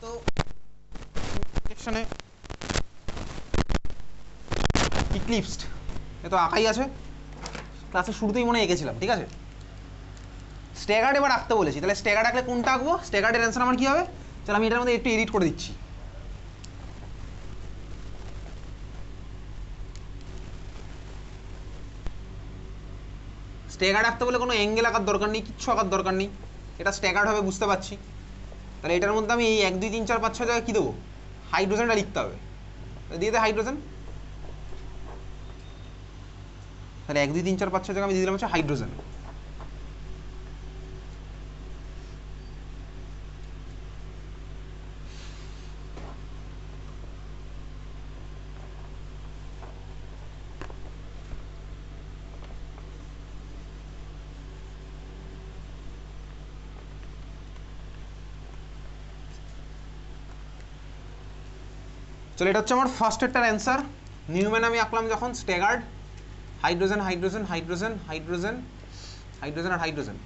তো সেকশনে ইক্লিপসড এ তো আঁকাই আছে, ক্লাসের শুরুতেই মনে এঁকেছিলাম, ঠিক আছে। স্ট্যাগার্ড এবার আঁকতে বলেছি, তাহলে স্ট্যাগার্ড আঁকলে কোনটা আঁকবো? স্ট্যাগার্ডের অ্যান্সার আমার কী হবে? চলো আমি এটার মধ্যে একটু এডিট করে দিচ্ছি। স্ট্যাগার্ড আঁকতে বলে কোনো অ্যাঙ্গেল আঁকার দরকার নেই, কিচ্ছু আঁকার দরকার নেই, এটা স্ট্যাগার্ড হবে, বুঝতে পারছি। তাহলে এটার মধ্যে আমি এই 1 2 3 4 5 6 জায়গায় কী দেবো? হাইড্রোজেনটা লিখতে হবে, দিয়ে দে হাইড্রোজেন। তাহলে 1 2 3 4 5 6 জায়গায় আমি দিয়ে দিলাম হচ্ছে হাইড্রোজেন। চলো এটা হচ্ছে আমার ফার্স্ট এরটার অ্যান্সার। নিউম্যান আমি আঁকলাম যখন staggered, hydrogen hydrogen hydrogen hydrogen hydrogen আর হাইড্রোজেন।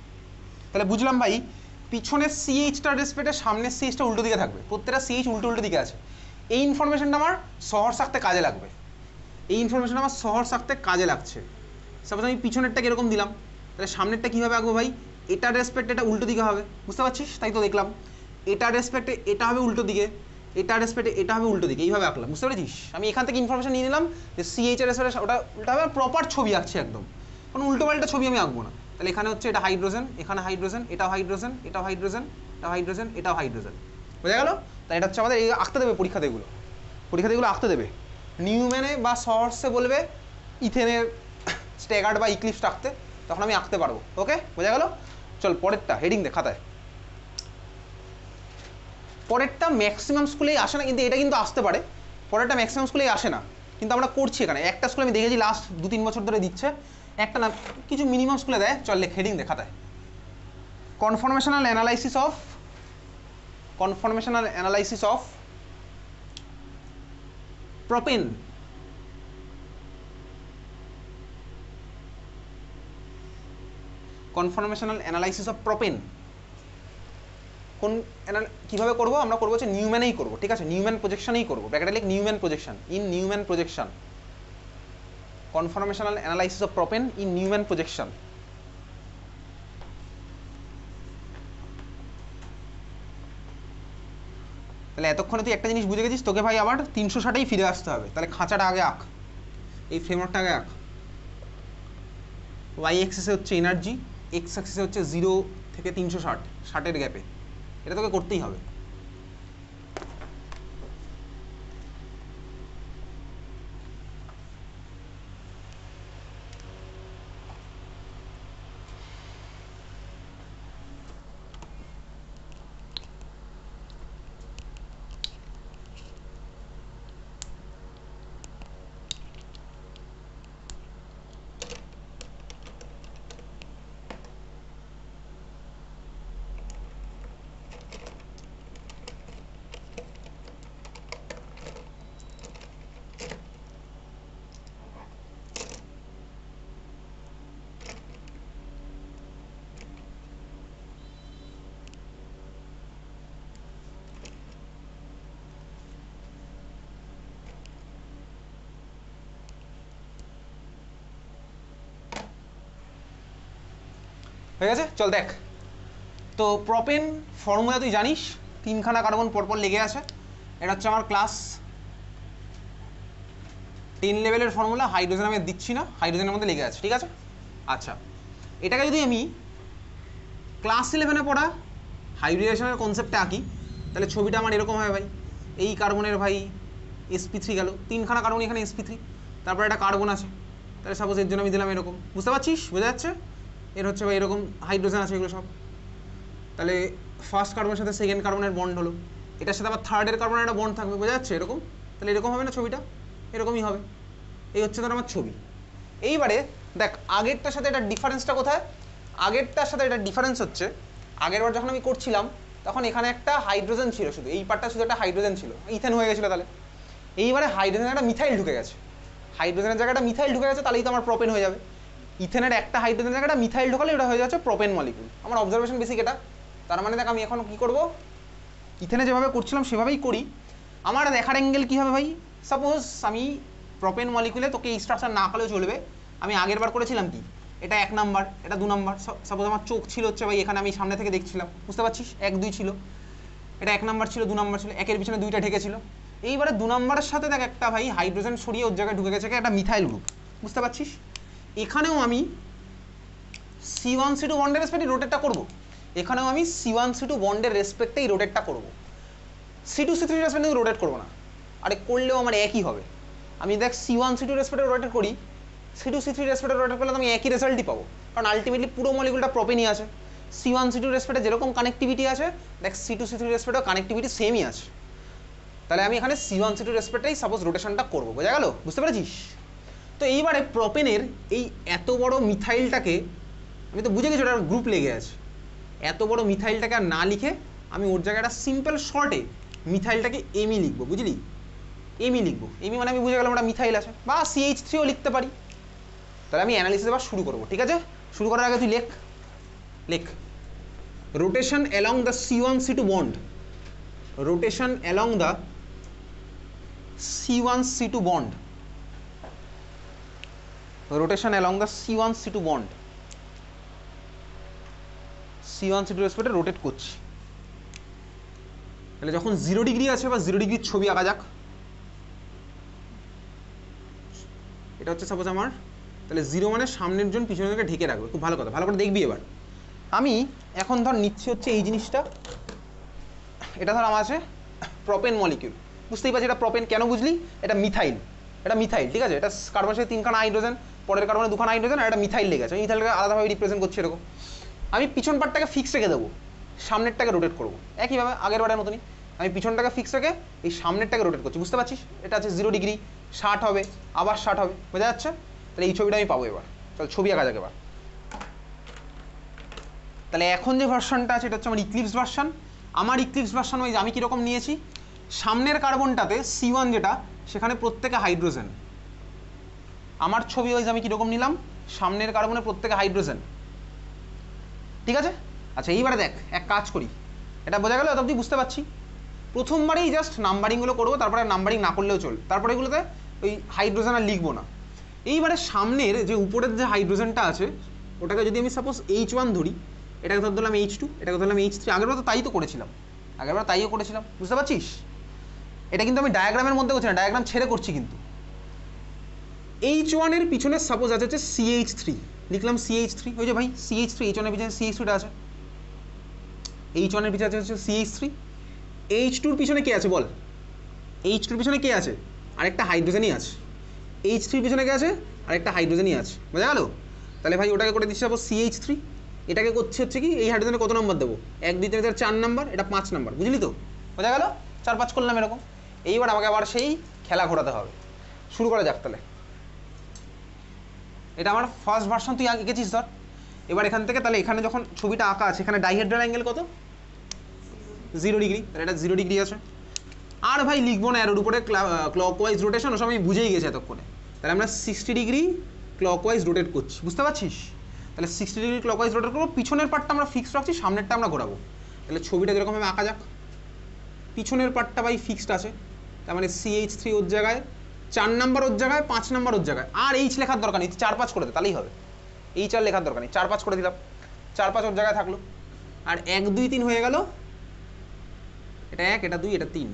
তাহলে বুঝলাম ভাই, পিছনের সিএইচটার রেসপেক্টে সামনের সিএইচটা উল্টো দিকে থাকবে, প্রত্যেকটা সিএইচ উল্টো উল্টো দিকে আছে। এই ইনফরমেশনটা আমার শহর সাকতে কাজে লাগবে, এই ইনফরমেশন আমার শহর সাকতে কাজে লাগছে। সাপোজ আমি পিছনেরটাকে এরকম দিলাম, তাহলে সামনেরটা কীভাবে আঁকবো ভাই? এটার রেসপেক্টে এটা উল্টো দিকে হবে, বুঝতে পারছিস? তাই তো দেখলাম এটার রেসপেক্টে এটা হবে উল্টো দিকে, এটার রেসপেক্টে এটা হবে উল্টো দিকে, এইভাবে আঁকলাম, বুঝতে পেরেছিস? আমি এখান থেকে ইনফরমেশন নিয়ে নিলাম যে সিএইচ এর রেসপেক্টে ওটা উল্টা হবে, প্রপার ছবি আঁকছি একদম, কোনো উল্টো পাল্টা ছবি আমি আঁকবো না। তাহলে এখানে হচ্ছে এটা হাইড্রোজেন, এখানে হাইড্রোজেন, এটাও হাইড্রোজেন, এটাও হাইড্রোজেন, এটাও হাইড্রোজেন, এটাও হাইড্রোজেন, বোঝা গেল? তাই এটা হচ্ছে আমাদের এই আঁকতে দেবে পরীক্ষাতে, এগুলো পরীক্ষাতে এগুলো আঁকতে দেবে। নিউম্যানে বা সহর্সে বলবে ইথেনের স্ট্যাগার্ড বা ইক্লিপস আঁকতে, তখন আমি আঁকতে পারবো। ওকে, বোঝা গেল? চল পরেরটা হেডিং দে খাতায়। পরেরটা ম্যাক্সিমাম স্কুলেই আসে না, কিন্তু এটা কিন্তু আসতে পারে। পরেরটা ম্যাক্সিমাম স্কুলেই আসে না, কিন্তু আমরা করছি এখানে। একটা স্কুলে আমি দেখেছি লাস্ট 2 3 বছর ধরে দিচ্ছে, একটা না কিছু মিনিমাম স্কুলে দেয়। চল লেখ, হেডিং দে খাতায়। Conformational analysis of, conformational analysis of propane. Conformational analysis of propane কোন কীভাবে করবো? আমরা করবো হচ্ছে নিউম্যানেই করবো, ঠিক আছে? নিউম্যান প্রজেকশনেই করবো, ব্র্যাকেটে লিখ Newman projection, in Newman projection. Conformational analysis of propane in Newman projection. তাহলে এতক্ষণে তুই একটা জিনিস বুঝে গেছিস, তোকে ভাই আবার 360ই ফিরে আসতে হবে। তাহলে খাঁচাটা আগে আঁক, এই ফ্রেমওয়ার্কটা আগে আঁক। ওয়াই এক্সিসে হচ্ছে এনার্জি, এক্স অ্যাক্সিসে হচ্ছে 0 থেকে 360, 60-এর গ্যাপে, এটা তোকে করতেই হবে। হয়ে গেছে? চল দেখ। তো প্রোপেন ফর্মুলা তুই জানিস, 3খানা কার্বন পরপর লেগে আছে। এটা হচ্ছে আমার ক্লাস 10 লেভেলের ফর্মুলা, হাইড্রোজেন আমি দিচ্ছি না, হাইড্রোজেনের মধ্যে লেগে আছে, ঠিক আছে। আচ্ছা, এটাকে যদি আমি ক্লাস 11-এ পড়া হাইব্রিডেশনের কনসেপ্টে আঁকি, তাহলে ছবিটা আমার এরকম হবে ভাই। এই কার্বনের ভাই sp3 গেল, 3খানা কার্বন এখানে sp3, তারপর একটা কার্বন আছে, তাহলে সাপোজ এর জন্য আমি দিলাম এরকম, বুঝতে পারছিস, বোঝা যাচ্ছে? এর হচ্ছে ভাই এরকম হাইড্রোজেন আছে এগুলো সব, তাহলে ফার্স্ট কার্বনের সাথে সেকেন্ড কার্বনের বন্ড হলো, এটার সাথে আবার থার্ডের কার্বনের একটা বন্ড থাকবে, বোঝা যাচ্ছে এরকম? তাহলে এরকম হবে না ছবিটা, এরকমই হবে। এই হচ্ছে ধর আমার ছবি। এইবারে দেখ আগেরটার সাথে এটা ডিফারেন্সটা কোথায়? আগেরটার সাথে এটা ডিফারেন্স হচ্ছে, আগের বার যখন আমি করছিলাম তখন এখানে একটা হাইড্রোজেন ছিল, শুধু এই পার্টটা শুধু একটা হাইড্রোজেন ছিল, ইথেন হয়ে গেছিলো, তাহলে এইবারে হাইড্রোজেনের একটা মিথাইল ঢুকে গেছে, হাইড্রোজেনের জায়গাটা মিথাইল ঢুকে গেছে, তাহলেই তো আমার প্রোপেন হয়ে যাবে। ইথেনের একটা হাইড্রোজেনের জায়গাটা মিথাইল ঢোকালে এটা হয়ে যাচ্ছে প্রোপেন মলিকুল। আমার অবজারভেশন বেসিক এটা। তার মানে দেখ আমি এখন কি করব, ইথেনে যেভাবে করছিলাম সেভাবেই করি। আমার দেখার অ্যাঙ্গেল কী হবে ভাই, সাপোজ আমি প্রোপেন মলিকুলে তোকে এই স্ট্রাকচার না করলেও চলবে, আমি আগের বার করেছিলাম কি, এটা 1 নাম্বার, এটা 2 নাম্বার, সাপোজ আমার চোখ ছিল হচ্ছে ভাই এখানে, আমি সামনে থেকে দেখছিলাম, বুঝতে পারছিস, 1 2 ছিল, এটা 1 নাম্বার ছিল, 2 নাম্বার ছিল, একের পিছনে 2টা ঢেকেছিল। এইবারে 2 নাম্বারের সাথে দেখ একটা ভাই হাইড্রোজেন সরিয়ে ওর জায়গায় ঢুকে গেছে একটা মিথাইল গ্রুপ, বুঝতে পারছিস। এখানেও আমি C1C2 বন্ডের রেসপেক্টে রোটেটটা করব, এখানেও আমি C1C2 বন্ডের রেসপেক্টেই রোটেটটা করব, C2C3 রেসপেক্টে রোটেট করবো না, আরে করলেও আমার একই হবে। আমি দেখ C1C2 রেসপেক্টে রোটেট করি, C2C3 রেসপেক্টে রোটেট করলে আমি একই রেজাল্টই পাবো, কারণ আলটিমেটলি পুরো মলিকুলটা প্রোপেনই আছে। C1C2 রেসপেক্টে যেরকম কানেক্টিভিটি আছে, দেখ C2C3 রেসপেক্টেও কানেক্টিভিটি সেমই আছে, তাহলে আমি এখানে C1C2 রেসপেক্টেই সাপোজ রোটেশনটা করবো, বোঝা গেল, বুঝতে পেরেছিস? তো এইবারে প্রোপেনের এই এত বড় মিথাইলটাকে, আমি তো বুঝে গেছি ওটার গ্রুপ লেগে আছে, এত বড় মিথাইলটাকে আর না লিখে আমি ওর জায়গায় একটা সিম্পল শর্টে মিথাইলটাকে এমই লিখবো, বুঝলি, এমই লিখবো। এমই মানে আমি বুঝে গেলাম ওটা মিথাইল আছে, বা CH3ও লিখতে পারি। তাহলে আমি অ্যানালিসিস এবার শুরু করবো, ঠিক আছে? শুরু করার আগে তুই লেখ rotation along the C1C2 bond, rotation along the C1C2 bond, rotation along the C1C2 bond, C1C2 রেসপেক্টে রোটেট করছি। তাহলে যখন 0 ডিগ্রি আছে বা 0 ডিগ্রির ছবি আঁকা যাক, এটা হচ্ছে সাপোজ আমার, তাহলে 0 মানে সামনের জন পিছনের জনকে ঢেকে রাখবে, খুব ভালো কথা, ভালো করে দেখবি। এবার আমি এখন ধর নিচ্ছি হচ্ছে এই জিনিসটা, এটা ধর আমার আছে প্রোপেন মলিকিউল, বুঝতেই পারছি এটা প্রোপেন, কেন বুঝলি, এটা মিথাইল, এটা মিথাইল, ঠিক আছে, এটা কার্বনের সাথে 3খানা হাইড্রোজেন, পরের কার্বনে 2খানা হাইড্রোজেন, আর এটা মিথাইল লেগে আছে, মিথাইলকে আলাদাভাবে রিপ্রেজেন্ট করছি এরকম। আমি পিছন পার্টটাকে ফিক্স রেখে দেবো, সামনেরটাকে রোটেট করবো একইভাবে আগের বারের মতনই, আমি পিছনটাকে ফিক্স রেখে এই সামনেরটাকে রোটেট করছি, বুঝতে পারছিস? এটা আছে 0 ডিগ্রি, 60 হবে, আবার 60 হবে, বোঝা যাচ্ছে? তাহলে এই ছবিটা আমি পাবো। এবার চল ছবি আঁকা যাক এবার। তাহলে এখন যে ভার্সনটা আছে এটা হচ্ছে আমার ইক্লিপস ভার্সন। আমার ইক্লিপস ভার্সন ওই আমি কীরকম নিয়েছি, সামনের কার্বনটাতে C1 যেটা, সেখানে প্রত্যেকে হাইড্রোজেন। আমার ছবি ওইজ আমি কীরকম নিলাম, সামনের কার্বনে প্রত্যেকে হাইড্রোজেন, ঠিক আছে? আচ্ছা এইবারে দেখ এক কাজ করি, এটা বোঝা গেল, এত অবধি বুঝতে পারছি। প্রথমবারেই জাস্ট নাম্বারিংগুলো করবো, তারপরে নাম্বারিং না করলেও চল, তারপরে এগুলোতে ওই হাইড্রোজেন আর লিখবো না। এইবারে সামনের যে উপরের যে হাইড্রোজেনটা আছে ওটাকে যদি আমি সাপোজ H1 ধরি, এটাকে ধর দিলাম H2, এটাকে ধরলাম H3, আগেরবার তো তাই তো করেছিলাম, আগেরবার তাইও করেছিলাম, বুঝতে পারছিস? এটা কিন্তু আমি ডায়াগ্রামের মধ্যে করছি না, ডায়াগ্রাম ছেড়ে করছি। কিন্তু H1 এর পিছনে সাপোজ আছে হচ্ছে CH3, লিখলাম CH3, ওই যে ভাই CH3, H1 এর পিছনে CH3টা আছে, H1 এর পিছনে আছে হচ্ছে CH3, H2 এর পিছনে কে আছে বল, H2 এর পিছনে কে আছে, আরেকটা হাইড্রোজেনই আছে। H3 এর পিছনে কে আছে, আরেকটা হাইড্রোজেনই আছে, বোঝা গেল? তাহলে ভাই ওটাকে করে দিচ্ছি সাপোজ CH3, এটাকে করছে হচ্ছে কি, এই হাইড্রোজেনে কত নম্বর দেবো, 1 2 3 4 নাম্বার, এটা 5 নাম্বার, বুঝলি তো? বোঝা গেল? 4 5 করলাম এরকম। এইবার আমাকে আবার সেই খেলা ঘোরাতে হবে, শুরু করা যাক তাহলে। এটা আমার ফার্স্ট ভার্সন, তুই এঁকেছিস ধর। এবার এখান থেকে তাহলে এখানে যখন ছবিটা আঁকা আছে, এখানে ডাইহেড্রাল অ্যাঙ্গেল কত, 0 ডিগ্রি, তাহলে এটা 0 ডিগ্রি আছে। আর ভাই লিখবো না, এর উপরে ক্লকওয়াইজ রোটেশন, ওসব আমি বুঝেই গেছি এতক্ষণে। তাহলে আমরা 60 ডিগ্রি ক্লকওয়াইজ রোটেট করছি, বুঝতে পারছিস? তাহলে 60 ডিগ্রি ক্লকওয়াইজ রোটেট করবো, পিছনের পার্টটা আমরা ফিক্সড রাখছি, সামনেরটা আমরা ঘোরাবো। তাহলে ছবিটা যেরকমভাবে আঁকা যাক, পিছনের পার্টটা ভাই ফিক্সড আছে, তার মানে CH3 ওর জায়গায়, 4 নাম্বার ওর জায়গায়, 5 নাম্বার ওর জায়গায়, আর H লেখার দরকার নেই, 4 5 করে দে তাহলেই হবে। H আর লেখার দরকার নেই, 4 5 করে দিলাম, 4 5 ওর জায়গায় থাকলো, আর 1 2 3 হয়ে গেল, এটা 1, এটা 2, এটা 3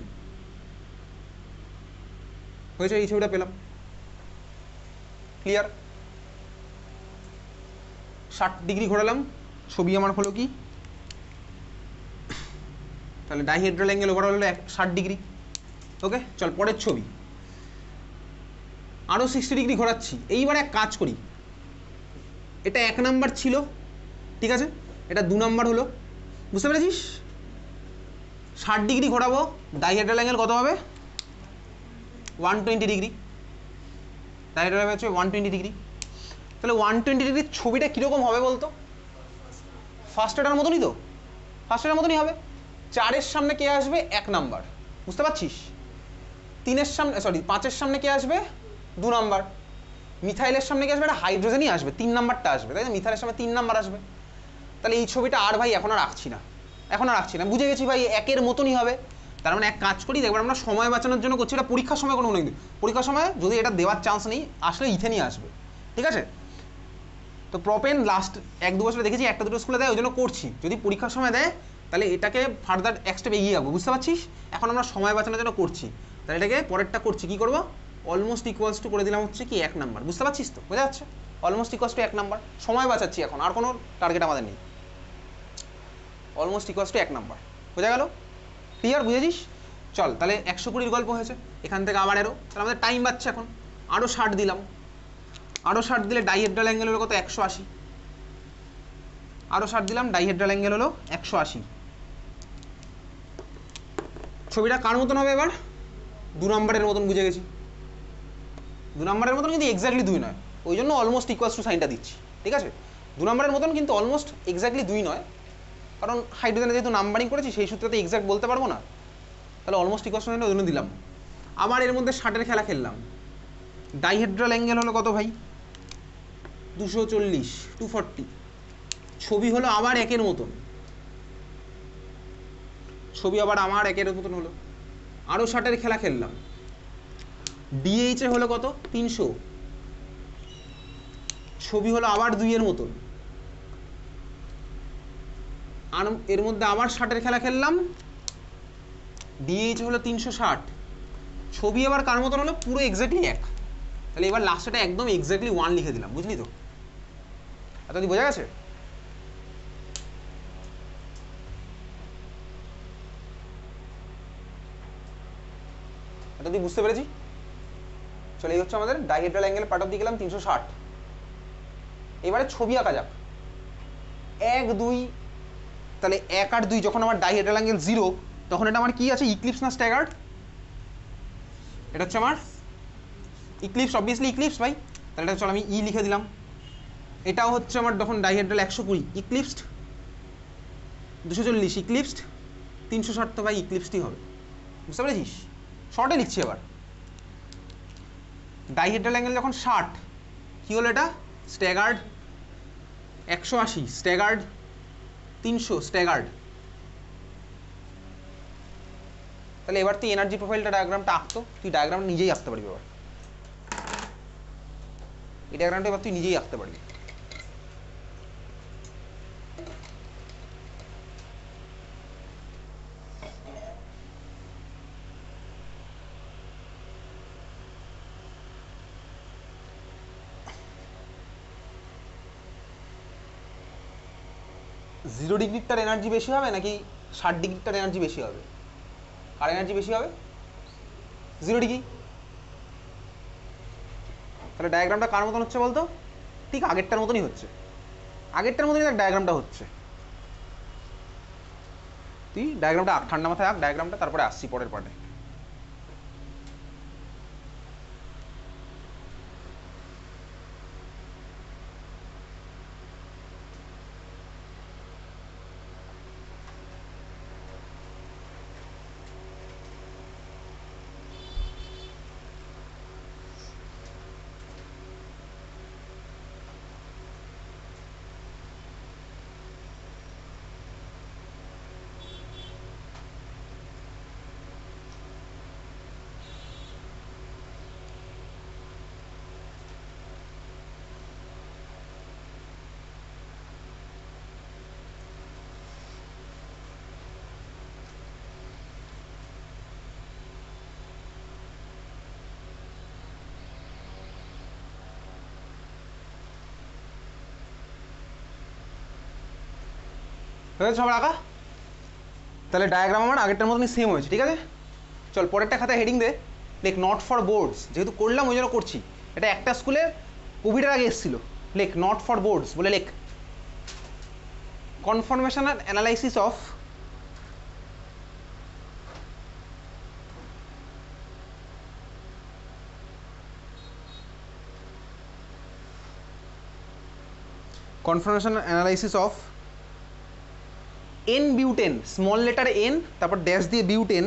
হয়েছে, এই ছবিটা পেলাম। ক্লিয়ার? 60 ডিগ্রি ঘোরালাম, ছবি আমার হলো কি, তাহলে ডাইহেড্রাল অ্যাঙ্গেল ওভারঅল হলো 60 ডিগ্রি। ওকে, চল পরের ছবি, আরও 60 ডিগ্রি ঘোরাচ্ছি। এইবার এক কাজ করি, এটা 1 নাম্বার ছিল, ঠিক আছে, এটা 2 নাম্বার হলো, বুঝতে পেরেছিস? 60 ডিগ্রি ঘোরাবো, ডাইহেড্রাল অ্যাঙ্গেল কত হবে? 120 ডিগ্রি। ডাইহেড্রাল অ্যাঙ্গেল হচ্ছে 120 ডিগ্রি। তাহলে 120 ডিগ্রির ছবিটা কীরকম হবে বলতো? ফার্স্টেটার মতনই তো, ফার্স্টেটার মতনই হবে। 4-এর সামনে কে আসবে? 1 নাম্বার, বুঝতে পারছিস? 3-এর সামনে, সরি 5-এর সামনে কে আসবে? 2 নাম্বার। মিথাইলের সামনে কে আসবে? একটা হাইড্রোজেনই আসবে, 3 নাম্বারটা আসবে, তাই না? মিথাইলের সামনে 3 নাম্বার আসবে। তাহলে এই ছবিটা আর ভাই এখন আর রাখছি না, এখন আর রাখছি না, বুঝে গেছি ভাই 1-এর মতনই হবে। তার মানে এক কাজ করি, দেখবার আমরা সময় বাঁচানোর জন্য করছি, এটা পরীক্ষার সময় কোনো কিন্তু, পরীক্ষার সময় যদি এটা দেওয়ার চান্স নেই, আসলে ইথেনই আসবে, ঠিক আছে? তো প্রপেন লাস্ট 1-2 বছরে দেখেছি 1-2 স্কুলে দেয়, ওই জন্য করছি। যদি পরীক্ষার সময় দেয় তাহলে এটাকে ফার্দার এক স্টেপ এগিয়ে যাবো, বুঝতে পারছিস? এখন আমরা সময় বাঁচানোর জন্য করছি, তাহলে এটাকে পরেরটা করছি, কী করবো? অলমোস্ট ইকুয়ালস টু করে দিলাম হচ্ছে কি 1 নাম্বার, বুঝতে পারছিস তো? বোঝা যাচ্ছে? অলমোস্ট ইকুয়ালস টু 1 নাম্বার, সময় বাঁচাচ্ছি এখন, আর কোনো টার্গেট আমাদের নেই। অলমোস্ট ইকুয়ালস টু 1 নাম্বার, বোঝা গেল? ক্লিয়ার? বুঝেছিস? চল তাহলে 120 গল্প হয়েছে, এখান থেকে আবার এরো, তাহলে আমাদের টাইম বাঁচছে এখন। আরও 60 দিলাম, আরও 60 দিলে ডাইহেড্রাল অ্যাঙ্গেল হলো কত? 180। আরও 60 দিলাম, ডাইহেড্রাল অ্যাঙ্গেল হলো 180। ছবিটা কার মতন হবে এবার? 2 নাম্বারের মতন, বুঝে গেছি। 2 নাম্বারের মতন, কিন্তু এক্স্যাক্টলি 2 নয়, ওই জন্য অলমোস্ট ইকুয়ালস টু সাইনটা দিচ্ছি, ঠিক আছে? 2 নাম্বারের মতন কিন্তু অলমোস্ট এক্স্যাক্টলি 2 নয়, কারণ হাইড্রোজেনে যেহেতু নাম্বারিং করেছি সেই সূত্রতে এক্স্যাক্ট বলতে পারবো না, তাহলে অলমোস্ট ইকুয়ালস টু ওই জন্য দিলাম। আবার এর মধ্যে 60-এর খেলা খেললাম, ডাইহেড্রাল অ্যাঙ্গেল হলো কত ভাই? 240, 240। ছবি হলো আবার 1-এর মতন, ছবি আবার আমার 1-এর মতন হলো। আরও 60-এর খেলা খেললাম, ডিএইচে হলো কত? 300, ছবি হলো আবার 2-এর মতন। আর এর মধ্যে আবার 60-এর খেলা খেললাম, ডিএইচ হলো 360, ছবি আবার কার মতন হলো? পুরো এক্স্যাক্টলি 1। তাহলে এবার লাস্টটা একদম এক্স্যাক্টলি 1 লিখে দিলাম, বুঝলি তো? এতদিন বোঝা গেছে? এতদিন বুঝতে পেরেছি? চলে এই হচ্ছে আমাদের ডাইহেড্রাল অ্যাঙ্গেল পার্ট অফ দিয়ে গেলাম 360। এবারে ছবি আঁকা যাক। 1, 2, তাহলে 1 আর 2 যখন আমার ডাইহেড্রাল অ্যাঙ্গেল 0, তখন এটা আমার কি আছে? ইক্লিপস না স্ট্যাগার্ড? এটা হচ্ছে আমার ইক্লিপস, অবভিয়াসলি ইক্লিপস ভাই। তাহলে এটা চলো আমি ই লিখে দিলাম। এটাও হচ্ছে আমার যখন ডাইহেড্রাল 120, ইক্লিপসড। 240 ইক্লিপসড, 360 তো ভাই ইক্লিপসডই হবে, বুঝতে পেরেছিস? শর্টে লিখছি এবার। ডাইহেড্রাল অ্যাঙ্গেল যখন 60, কী হলো এটা? স্ট্যাগার্ড। 180 staggered, 300 staggered. তাহলে এবার তুই এনার্জি প্রোফাইলটা ডায়াগ্রামটা আঁকতো, তুই ডায়াগ্রামটা নিজেই আঁকতে পারবি এবার। এই ডায়াগ্রামটা এবার তুই নিজেই আঁকতে পারবি। জিরো ডিগ্রিটার এনার্জি বেশি হবে নাকি 60 ডিগ্রিটার এনার্জি বেশি হবে? কার এনার্জি বেশি হবে? 0 ডিগ্রি। তাহলে ডায়াগ্রামটা কার মতন হচ্ছে বলতো? ঠিক আগেরটার মতনই হচ্ছে, আগেরটার মতনই দেখ ডায়াগ্রামটা হচ্ছে। তুই ডায়াগ্রামটা আঁক, ঠান্ডা মাথায় আঁক ডায়াগ্রামটা, তারপরে আসছি পরের পার্টে। হয়েছে সবার আঁকা? তাহলে ডায়াগ্রাম আমার আগেরটার মতনই সেম হয়েছে, ঠিক আছে। চল পরেরটা খাতায় হেডিং দে, লেখ নট ফর বোর্ডস। যেহেতু করলাম ওই জন্য করছি, এটা একটা স্কুলে কোভিডের আগে এসেছিল। লেখ নট ফর বোর্ডস বলে লেখ। Conformational analysis of conformational analysis of n butane, small letter n তারপর ড্যাশ দিয়ে বিউটেন,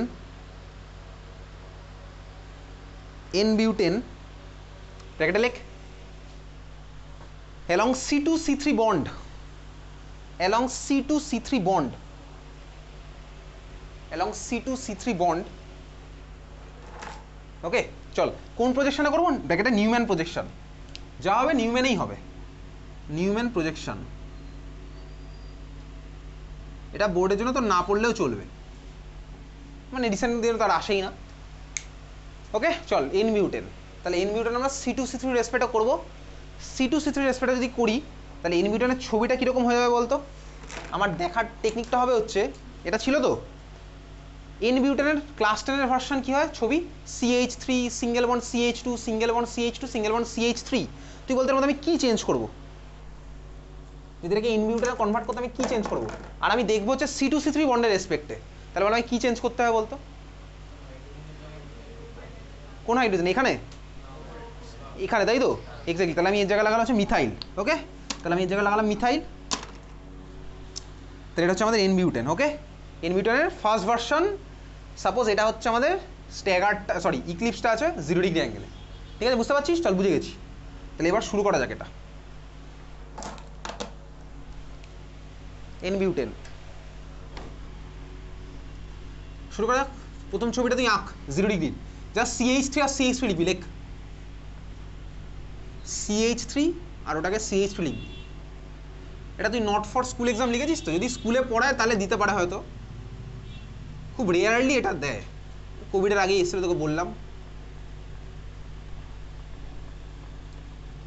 এন বিউটেন ব্র্যাকেটে লেখ, along C2C3 bond, along C2C3 bond, along C2C3 bond, ওকে। চল কোন প্রজেকশনে করবো? ব্র্যাকেটে নিউম্যান প্রজেকশন, যা হবে নিউম্যানেই হবে, নিউম্যান প্রজেকশন। এটা বোর্ডের জন্য তো না পড়লেও চলবে, মানে রিসেন্ট দিনে তো আর আসেই না। ওকে চল এন বিউটেন, তাহলে এন বিউটেন আমরা C2C3 রেসপেক্টে করবো। C2C3 রেসপেক্টে যদি করি তাহলে এন বিউটেনের ছবিটা কীরকম হয়ে যাবে বলতো? আমার দেখার টেকনিকটা হবে হচ্ছে, এটা ছিল তো এন বিউটেনের ক্লাস 10-এর ভার্সন কী হয় ছবি, CH3 single bond CH2 single bond CH2 single bond CH3। তুই বলতে মধ্যে আমি কী চেঞ্জ করবো? যদি এটাকে এন বিউটেনে কনভার্ট করতে আমি কী চেঞ্জ করবো? আর আমি দেখবো হচ্ছে C2C3 বন্ডের রেসপেক্টে, তাহলে বলে আমি কী চেঞ্জ করতে হবে বলতো? কোন হাইড্রোজেন? এখানে এখানে তাই তো, এক্স্যাক্টলি। তাহলে আমি এর জায়গায় লাগালাম হচ্ছে মিথাইল। ওকে, তাহলে আমি এর জায়গায় লাগালাম মিথাইল। তাহলে এটা হচ্ছে আমাদের এন বিউটেন। ওকে, এন বিউটেনের ফার্স্ট ভার্সন। সাপোজ এটা হচ্ছে আমাদের স্ট্যাগারটা, সরি ইক্লিপসটা আছে 0 ডিগ্রি অ্যাঙ্গেলে, ঠিক আছে? বুঝতে পারছিস? চল বুঝে গেছি। তাহলে এবার শুরু করা যাক এটা। এন বিউটেন শুরু করা যাক। প্রথম ছবিটা তুই আঁক 0 ডিগ্রি, জাস্ট CH3 আর CH3 লিখবি। লেখ CH3 আর ওটাকে CH3 লিখবি। এটা তুই নট ফর স্কুল এক্সাম লিখেছিস তো? যদি স্কুলে পড়ায় তাহলে দিতে পারে হয়তো, খুব রেয়ারলি এটা দেয়। কোভিডের আগে এসেছিল তোকে বললাম।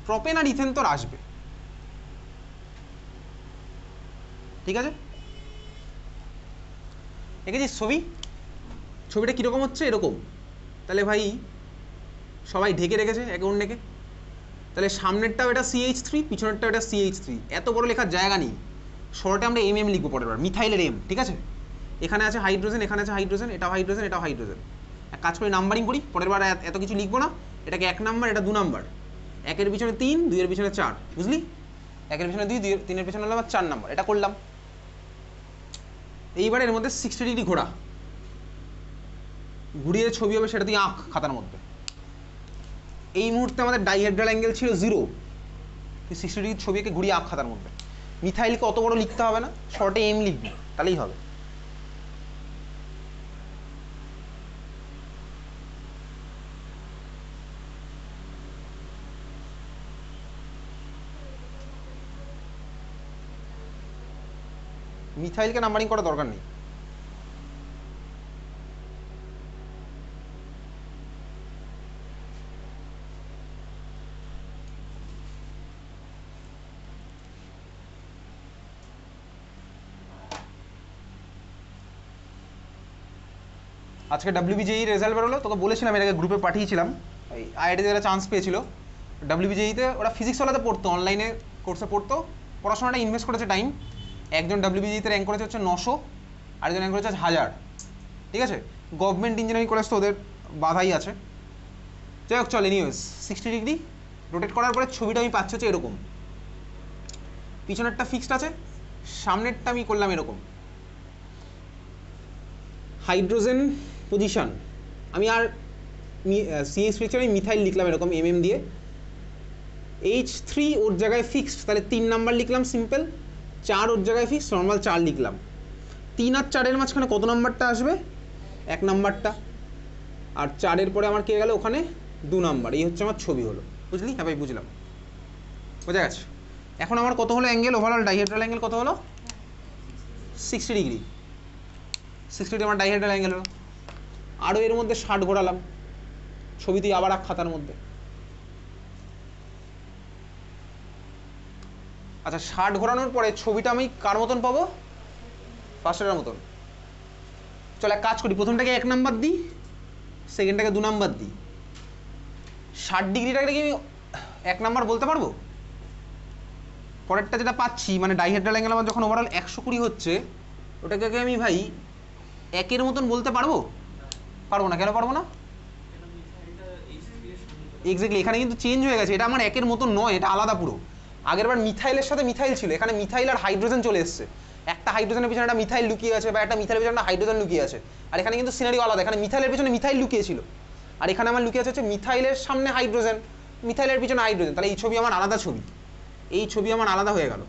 প্রপেন আর ইথেন তোর আসবে, ঠিক আছে? দেখেছিস ছবি? ছবিটা কীরকম হচ্ছে? এরকম। তাহলে ভাই সবাই ঢেকে রেখেছে একে অন্যকে। তাহলে সামনেরটাও এটা CH3, পিছনেরটাও এটা CH3। এত বড় লেখার জায়গা নেই, শর্টে আমরা MM লিখবো পরের বার, মিথাইলের M, ঠিক আছে? এখানে আছে হাইড্রোজেন, এখানে আছে হাইড্রোজেন, এটাও হাইড্রোজেন, এটাও হাইড্রোজেন। এক কাজ করি, নাম্বারিং করি। পরের বার এত কিছু লিখবো না। এটাকে 1 নাম্বার, এটা 2 নাম্বার, 1-এর পিছনে 3, 2-এর পিছনে 4, বুঝলি? 1-এর পিছনে 2, 3-এর পিছনে হলো আমার 4 নাম্বার। এটা করলাম। এইবার এর মধ্যে 60 ডিগ্রি ঘোরা, ঘুরিয়ে ছবি হবে, সেটা তুই আঁক খাতার মধ্যে। এই মুহূর্তে আমাদের ডাইহেড্রাল অ্যাঙ্গেল ছিল 0, তুই 60 ডিগ্রি ছবি এঁকে ঘুরিয়ে আঁক খাতার মধ্যে। মিথাইলকে অত বড় লিখতে হবে না, শর্টে M লিখবি, তাহলেই হবে। মিথাইলকে নাম্বারিং করার দরকার নেই। আজকে WBJE রেজাল্ট বেরোলো, তোকে বলেছিলাম, এটাকে গ্রুপে পাঠিয়েছিলাম। ওই IIT যারা চান্স পেয়েছিল WBJE-তে, ওরা ফিজিক্সওয়ালাতে পড়তো, অনলাইনে কোর্সে পড়তো, পড়াশোনাটা ইনভেস্ট করেছে টাইম। একজন WBJE-তে র্যাঙ্ক করেছে হচ্ছে 900, আরেকজন র্যাঙ্ক করেছে 1000, ঠিক আছে? গভর্নমেন্ট ইঞ্জিনিয়ারিং কলেজ তো ওদের বাধাই আছে। যাই হোক চল, এনিওয়েজ 60 ডিগ্রি রোটেট করার পরে ছবিটা আমি পাচ্ছি হচ্ছে এরকম। পিছনেরটা ফিক্সড আছে, সামনেরটা আমি করলাম এরকম। হাইড্রোজেন পজিশন আমি আর CH ফিক্সচার আমি মিথাইল লিখলাম এরকম MM দিয়ে। H3 ওর জায়গায় ফিক্সড, তাহলে 3 নাম্বার লিখলাম সিম্পল। 4 ওর জায়গায় ফিক্সড, নর্মাল 4 লিখলাম। 3 আর 4-এর মাঝখানে কত নাম্বারটা আসবে? 1 নাম্বারটা। আর 4-এর পরে আমার কে গেল ওখানে? 2 নাম্বার। এই হচ্ছে আমার ছবি হলো, বুঝলি? হ্যাঁ ভাই বুঝলাম, বোঝা গেছে। এখন আমার কত হলো অ্যাঙ্গেল? ওভারঅল ডাইহেড্রাল অ্যাঙ্গেল কত হলো? 60 ডিগ্রি। 60 ডিগ্রি আমার ডাইহেড্রাল অ্যাঙ্গেল হলো। আরও এর মধ্যে 60 ঘোরালাম, ছবি তুই আবার খাতার মধ্যে। আচ্ছা, 60 ঘোরানোর পরে ছবিটা আমি কার মতন পাবো? ফার্স্টের মতন। চল এক কাজ করি, প্রথমটাকে 1 নাম্বার দিই, সেকেন্ডটাকে 2 নাম্বার দিই। 60 ডিগ্রিটাকে কি আমি 1 নাম্বার বলতে পারবো? পরেরটা যেটা পাচ্ছি মানে ডাইহেড্রাল অ্যাঙ্গেল আমার যখন ওভারঅল 120 হচ্ছে, ওটাকে আমি ভাই 1-এর মতন বলতে পারবো? পারবো না। কেন পারবো না? এক্স্যাক্টলি, এখানে কিন্তু চেঞ্জ হয়ে গেছে, এটা আমার 1-এর মতন নয়, এটা আলাদা পুরো। আগেরবার মিথাইলের সাথে মিথাইল ছিল, এখানে মিথাইল আর হাইড্রোজেন চলে এসছে। একটা হাইড্রোজেনের পিছনে একটা মিথাইল লুকিয়ে আছে, বা একটা মিথাইলের পিছনে একটা হাইড্রোজেন লুকিয়ে আছে। আর এখানে কিন্তু সিনারিও আলাদা, এখানে মিথাইলের পিছনে মিথাইল লুকিয়ে ছিল, আর এখানে আমার লুকিয়ে আছে হচ্ছে মিথাইলের সামনে হাইড্রোজেন, মিথাইলের পিছনে হাইড্রোজেন। তাহলে এই ছবি আমার আলাদা ছবি, এই ছবি আমার আলাদা হয়ে গেল।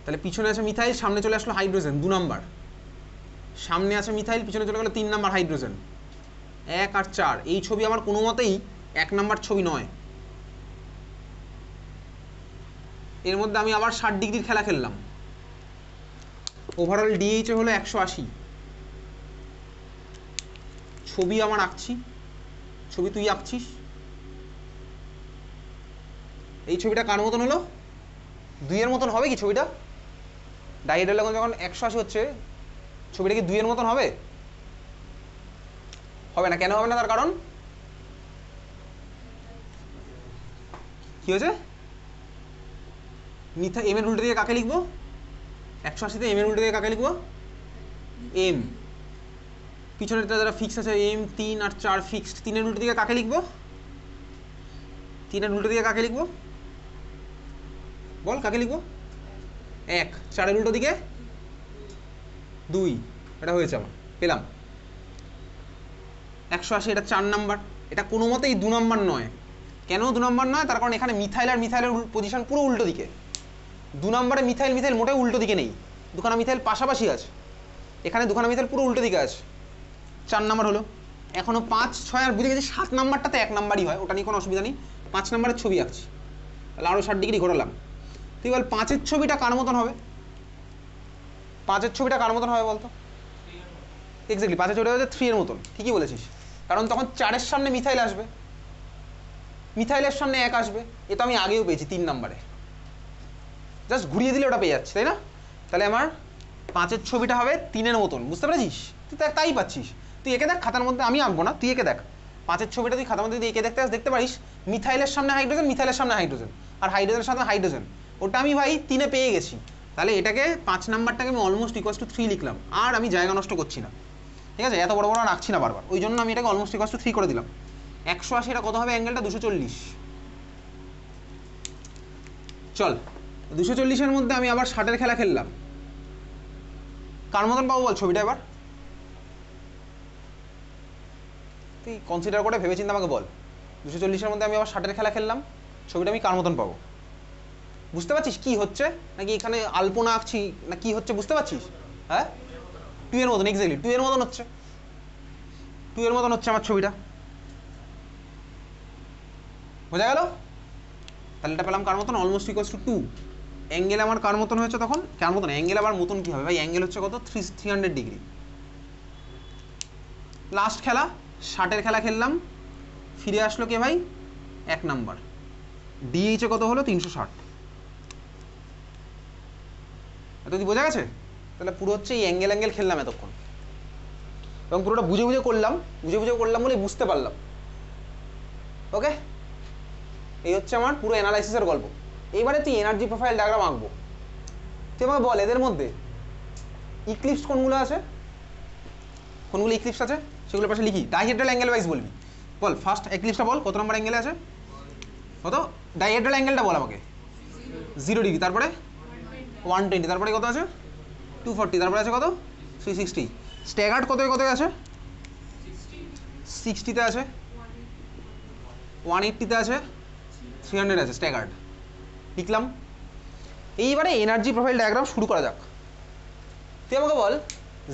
তাহলে পিছনে আছে মিথাইল, সামনে চলে আসলো হাইড্রোজেন 2 নাম্বার, সামনে আছে মিথাইল, পিছনে চলে গেলো 3 নাম্বার হাইড্রোজেন। 1 আর 4, এই ছবি আমার কোনো মতেই 1 নাম্বার ছবি নয়। এর মধ্যে আমি আবার 60 ডিগ্রির খেলা খেললাম। ওভারঅল ডিএইচ হলো 180। ছবি আমার আঁকছি, ছবি তুই আঁকছিস। এই ছবিটা কার মতন হলো? 2-এর মতন হবে কি ছবিটা? ডাইহেড্রাল যখন 180 হচ্ছে, ছবিটা কি 2-এর মতন হবে? হবে না। কেন হবে না? তার কারণ কি হয়েছে? মিথা এম এর উল্টো দিকে কাকে লিখবো? 180-তে এম এর উল্টো দিকে কাকে লিখবো? এম। পিছনেরটা যারা ফিক্স আছে এম, 3 আর 4 ফিক্সড। 3-এর উল্টো দিকে কাকে লিখবো? 3-এর উল্টো দিকে কাকে লিখবো? বল কাকে লিখবো? 1। 4-এর উল্টো দিকে 2। এটা হয়েছে আমার, পেলাম 180। এটা 4 নাম্বার। এটা কোনো মতেই 2 নাম্বার নয়। কেন 2 নাম্বার নয়? তার কারণ এখানে মিথাইল আর মিথাইলের পজিশন পুরো উল্টো দিকে। 2 নাম্বারে মিথাইল মিথাইল মোটেও উল্টো দিকে নেই, দুখানা মিথাইল পাশাপাশি আছে। এখানে দুখানা মিথাইল পুরো উল্টো দিকে আছে। 4 নাম্বার হলো। এখনো 5, 6 আর বুঝে গেছি 7 নাম্বারটাতে 1 নাম্বারই হয়, ওটা নিয়ে কোনো অসুবিধা নেই। 5 নাম্বারের ছবি আঁকছি, তাহলে আরও 60 ডিগ্রি ঘোরালাম। তুই বল 5-এর ছবিটা কার মতন হবে? 5-এর ছবিটা কার মতন হবে বলতো? এক্স্যাক্টলি, 5-এর ছবিটা হচ্ছে 3-এর মতন। ঠিকই বলেছিস, কারণ তখন 4-এর সামনে মিথাইল আসবে, মিথাইলের সামনে 1 আসবে। এ তো আমি আগেও পেয়েছি 3 নাম্বারে, জাস্ট ঘুরিয়ে দিলে ওটা পেয়ে যাচ্ছে, তাই না? তাহলে আমার 5-এর ছবিটা হবে 3-এর মতন। বুঝতে পেরেছিস? তুই তাই পাচ্ছিস। তুই এঁকে দেখ খাতার মধ্যে, আমি আঁকবো না, তুই এঁকে দেখ 5-এর ছবিটা। তুই খাতার মধ্যে যদি এঁকে দেখতে পারিস মিথাইলের সামনে হাইড্রোজেন, মিথাইলের সামনে হাইড্রোজেন, আর হাইড্রোজেনের সাথে হাইড্রোজেন। ওটা আমি ভাই 3-এ পেয়ে গেছি। তাহলে এটাকে 5 নাম্বারটাকে আমি অলমোস্ট ইকুয়ালস টু 3 লিখলাম, আর আমি জায়গা নষ্ট করছি না। ঠিক আছে, এত বড় বড় রাখছি না বারবার, ওই জন্য আমি এটাকে অলমোস্ট ইকুয়ালস টু 3 করে দিলাম। 180 এটা কত হবে অ্যাঙ্গেলটা? 240। চল 240-এর মধ্যে আমি আবার 60-এর খেলা খেললাম। কার মতন পাবো বল ছবিটা এবার? তুই কনসিডার করে ভেবেচিন্তে আমাকে বল। 240-এর মধ্যে আমি আবার 60-এর খেলা খেললাম, ছবিটা আমি কার মতন পাবো? বুঝতে পারছিস কি হচ্ছে? নাকি এখানে আলপনা আঁকছি না কি হচ্ছে? বুঝতে পারছিস? হ্যাঁ, 2-এর মতন। এক্স্যাক্টলি 2-এর মতন হচ্ছে, 2-এর মতন হচ্ছে আমার ছবিটা। বোঝা গেল? তাহলে এটা পেলাম কার মতন? Almost equals to 2। অ্যাঙ্গেল আমার কার মতন হয়েছে তখন? কার মতন? অ্যাঙ্গেল আবার মতন কি হবে ভাই? অ্যাঙ্গেল হচ্ছে কত? 300 ডিগ্রি। লাস্ট খেলা 60-এর খেলা খেললাম, ফিরে আসলো কে ভাই? 1 নাম্বার। ডিএইচে কত হলো? 360। এত কি বোঝা গেছে? তাহলে পুরো হচ্ছে এই অ্যাঙ্গেল খেললাম এতক্ষণ, এবং পুরোটা বুঝে বুঝে করলাম বলে বুঝতে পারলাম। ওকে, এই হচ্ছে আমার পুরো অ্যানালাইসিসের গল্প। এইবারে তুই এনার্জি প্রোফাইল ডায়াগ্রাম আঁকবো। তুই আমাকে বল এদের মধ্যে ইক্লিপস কোনগুলো আছে, কোনগুলো ইক্লিপস আছে সেগুলোর পাশে লিখি। ডাইহেড্রাল অ্যাঙ্গেল ওয়াইজ বলবি। বল ফার্স্ট ইক্লিপসটা বল, কত নম্বর অ্যাঙ্গেলে আছে? কত? ডাইহেড্রাল অ্যাঙ্গেলটা বল আমাকে। 0 ডিগ্রি, তারপরে 120, তারপরে কত আছে? 240, তারপরে আছে কত? 360। স্ট্যাগার্ড কত আছে? 60-তে আছে, 180-তে আছে, 300 আছে স্ট্যাগার্ড। লিখলাম। এইবারে এনার্জি প্রোফাইল ডায়াগ্রাম শুরু করা যাক। তুই আমাকে বল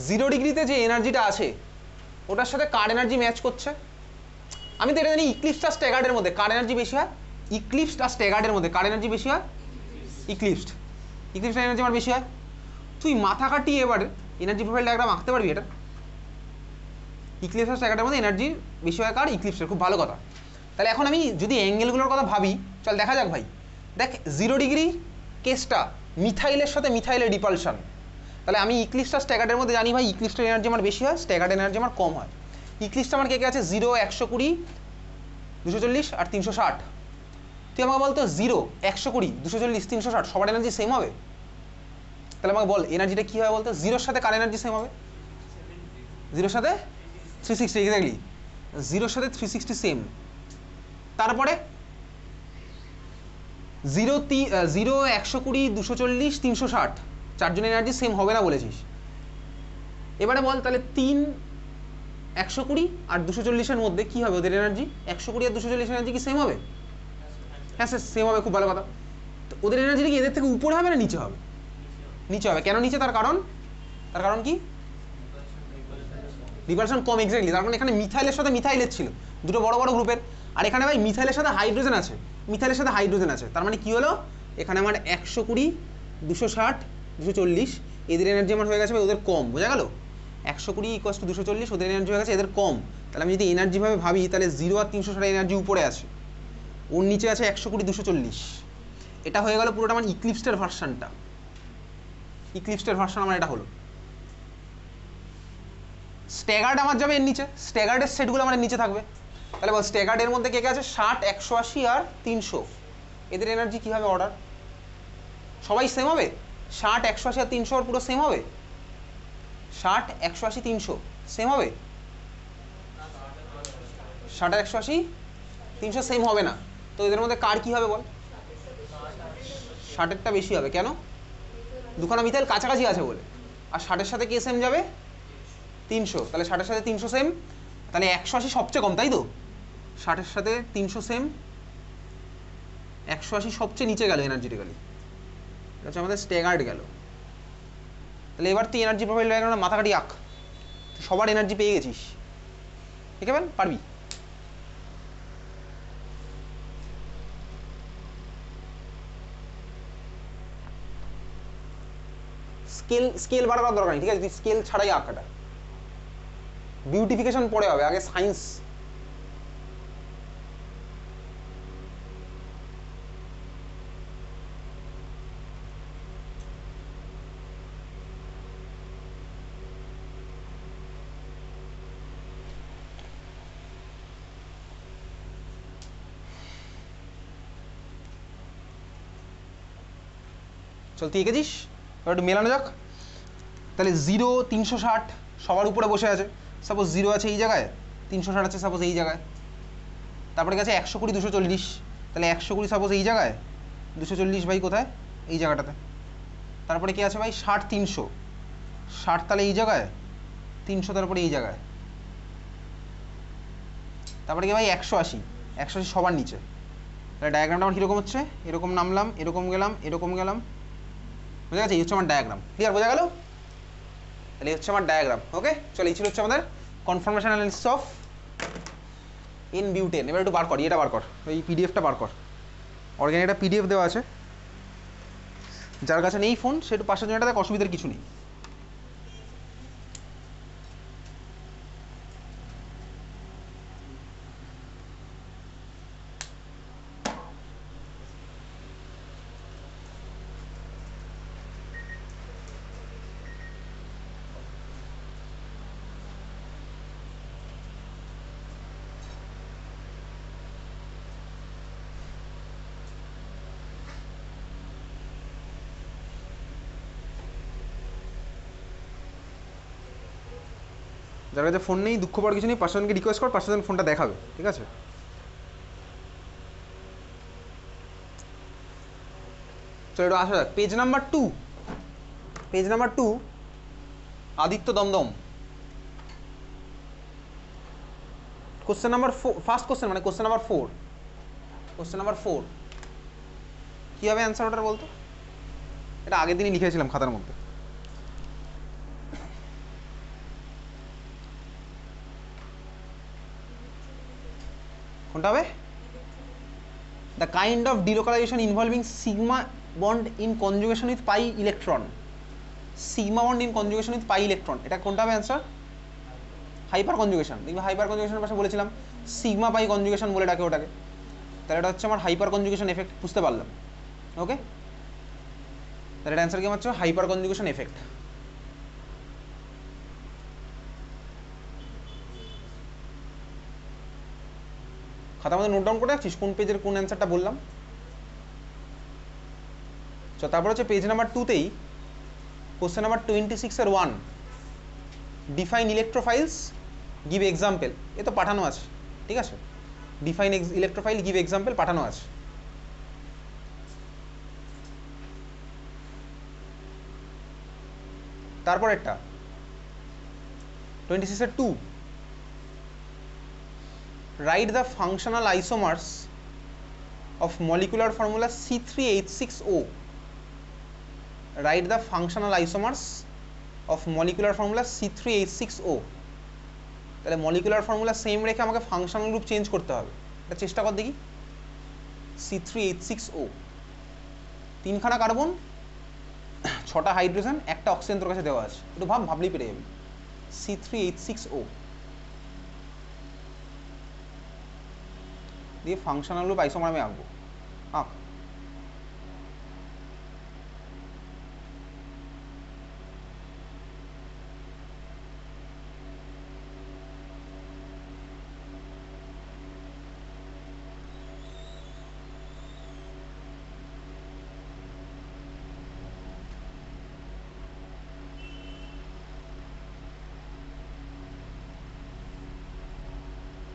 0 ডিগ্রিতে যে এনার্জিটা আছে ওটার সাথে কার এনার্জি ম্যাচ করছে? আমি তো এটা জানি ইক্লিপসটা স্ট্যাগার্ডের মধ্যে কার এনার্জি বেশি হয়? ইক্লিপসটা স্ট্যাগার্ডের মধ্যে কার এনার্জি বেশি হয়? ইক্লিপসটা এনার্জি আমার বেশি হয়। তুই মাথা কাটিয়ে এবার এনার্জি প্রোফাইল ডায়াগ্রাম আঁকতে পারবি এটা? ইক্লিপস স্ট্যাগার্ডের মধ্যে এনার্জি বেশি হয় কার? ইক্লিপসের। খুব ভালো কথা। তাহলে এখন আমি যদি অ্যাঙ্গেলগুলোর কথা ভাবি, চল দেখা যাক ভাই। দেখ 0 ডিগ্রি কেসটা মিথাইলের সাথে মিথাইলের রিপালশন, তাহলে আমি ইক্লিস্ট আর স্ট্যাগার্ডের মধ্যে জানি ভাই ইক্লিস্টের এনার্জি আমার বেশি হয়, স্ট্যাগার্ডের এনার্জি আমার কম হয়। ইক্লিস্ট আমার কে কে আছে 0, 120, 240 আর 360। তুই আমাকে বলতো 0, 120, 240, 360 সবার এনার্জি সেম হবে? তাহলে আমাকে বল এনার্জিটা কী হয় বলতো? 0-র সাথে কার এনার্জি সেম হবে? 0-র সাথে 360, এক্স্যাক্টলি 0-র সাথে 360 সেম। তারপরে 0, 120, 240, 360 চারজনের এনার্জি সেম হবে না বলেছিস। এবারে বল তাহলে 3, 120 আর 240-এর মধ্যে কী হবে ওদের এনার্জি? 120 আর 240 এনার্জি কি সেম হবে? হ্যাঁ স্যার সেম হবে, খুব ভালো কথা। তো ওদের এনার্জিটা কি এদের থেকে উপরে হবে না নিচে হবে? নিচে হবে। কেন নিচে? তার কারণ কি? রিপালশন কম, এক্স্যাক্টলি। তার মানে এখানে মিথাইলের সাথে মিথাইলের ছিল দুটো বড় বড় গ্রুপের, আর এখানে ভাই মিথাইলের সাথে হাইড্রোজেন আছে, মিথাইলের সাথে হাইড্রোজেন আছে। তার মানে কি হলো? এখানে আমার 120, 260, 240 এদের এনার্জি আমার হয়ে গেছে ভাই ওদের কম, বোঝা গেল? 120 = 240 ওদের এনার্জি হয়ে গেছে এদের কম। তাহলে আমি যদি এনার্জি ভাবে ভাবি তাহলে 0 আর 360 এনার্জি উপরে আছে, ওর নিচে আছে 120, 240। এটা হয়ে গেল পুরোটা আমার ইক্লিপ্সের ভার্সনটা। ইক্লিপ্সের ভার্সন আমার এটা হলো। স্ট্যাগার্ড আমার যাবে এর নিচে, স্ট্যাগার্ডের সেটগুলো আমার এর নিচে থাকবে। তাহলে বল স্ট্যাগার্ডের মধ্যে কে কে আছে? 60, 180 আর 300। এদের এনার্জি কী হবে অর্ডার? সবাই সেম হবে? 60, 180 আর 300 পুরো সেম হবে? 60, 180, 300 সেম হবে? 60, 180, 300 সেম হবে না। তো এদের মধ্যে কার কী হবে বল? 60-এরটা বেশি হবে। কেন? দুখানা মিথাইল কাছাকাছি আছে বলে। আর 60-এর সাথে কে সেম যাবে? 300। তাহলে 60-এর সাথে 300 সেম, তাহলে 180 সবচেয়ে কম, তাই তো? 60-এর সাথে 300 সেম, 180 সবচেয়ে নিচে গেল এনার্জিটিক্যালি। এটা হচ্ছে আমাদের স্ট্যাগার্ড গেল। তাহলে এবার তুই এনার্জি প্রোফাইল ডায়াগ্রামটা মাথা কাটি আঁক, সবার এনার্জি পেয়ে গেছিস, ঠিক আছে? পারবি? স্কেল বার করার দরকার নেই, ঠিক আছে? তুই স্কেল ছাড়াই আঁকাটা, বিউটিফিকেশন পরে হবে, আগে সায়েন্স। চল তুই এঁকেছিস, এবার একটু মেলানো যাক। তাহলে 0, 360 সবার উপরে বসে আছে, সাপোজ 0 আছে এই জায়গায়, 360 আছে সাপোজ এই জায়গায়। তারপরে গেছে 120, 240, তাহলে 120 সাপোজ এই জায়গায়, 240 ভাই কোথায়? এই জায়গাটাতে। তারপরে কি আছে ভাই? 60, 300, 60 তাহলে এই জায়গায়, 300 তারপরে এই জায়গায়। তারপরে কি ভাই 180, 180 সবার নিচে। তাহলে ডায়াগ্রামটা আমার কীরকম হচ্ছে? এরকম নামলাম, এরকম গেলাম, এরকম গেলাম, বুঝা গেছে? এই হচ্ছে আমার ডায়াগ্রাম। ক্লিয়ার? বোঝা গেল? তাহলে এই হচ্ছে আমার ডায়াগ্রাম। ওকে চলো, এই ছিল হচ্ছে আমাদের confirmation analysis of in butane. এবার একটু বার কর, এটা বার কর, এই পিডিএফটা বার কর। অর্গানিক একটা পিডিএফ দেওয়া আছে, যার কাছে নেই ফোন সে একটু পাশের জনটা দেখ, অসুবিধার কিছু নেই। যার কাছে ফোন নেই দুঃখ পাওয়ার কিছু নেই, 5জনকে রিকোয়েস্ট কর, 5জন ফোনটা দেখাবে, ঠিক আছে? চলো একটু আসা যাক page number 2। Page number 2, Aditya Dumdum. Question number 4, first question মানে কোশ্চেন নাম্বার 4। কোশ্চেন নাম্বার 4 কী হবে অ্যান্সার ওটার বলতো? এটা আগের দিনই লিখেছিলাম খাতার মধ্যে। কোনটা হবে? The kind of delocalisation involving sigma bond in conjugation with pi electron. Sigma bond in conjugation with pi electron, এটা কোনটা হবে অ্যান্সার? Hyperconjugation. দেখবে হাইপার কনজুগেশনের পাশে বলেছিলাম সিগমা পাই কনজুগেশন বলে ডাকে ওটাকে। তাহলে এটা হচ্ছে আমার হাইপার কনজুগেশন এফেক্ট, বুঝতে পারলাম? ওকে তাহলে অ্যান্সার কি হচ্ছে হাইপার কনজুগেশন এফেক্ট। খাতা আমাদের নোট ডাউন করে রাখছিস কোন পেজের কোন অ্যান্সারটা বললাম? তারপর হচ্ছে পেজ নাম্বার 2তেই কোশ্চেন নাম্বার 26 এর 1, ডিফাইন ইলেকট্রোফাইলস গিভ এক্সাম্পল। এ তো পাঠানো আছে, ঠিক আছে, ডিফাইন ইলেকট্রোফাইল গিভ এক্সাম্পল পাঠানো আছে। তারপর একটা 26 এর 2, write the functional isomers of molecular formula C3H6O. Write the functional isomers of molecular formula C3H6O. তাহলে মলিকুলার ফর্মুলা সেম রেখে আমাকে ফাংশনাল গ্রুপ চেঞ্জ করতে হবে। এটা চেষ্টা কর দেখি। C3H6O, 3খানা কার্বন, 6টা হাইড্রোজেন, 1টা অক্সিজেন তোর কাছে দেওয়া আছে, একটু ভাবলেই পেরে যাবি। C3H6O দিয়ে ফাংশনাল গ্রুপ আইসোমার আমি আঁকবো। আঁক।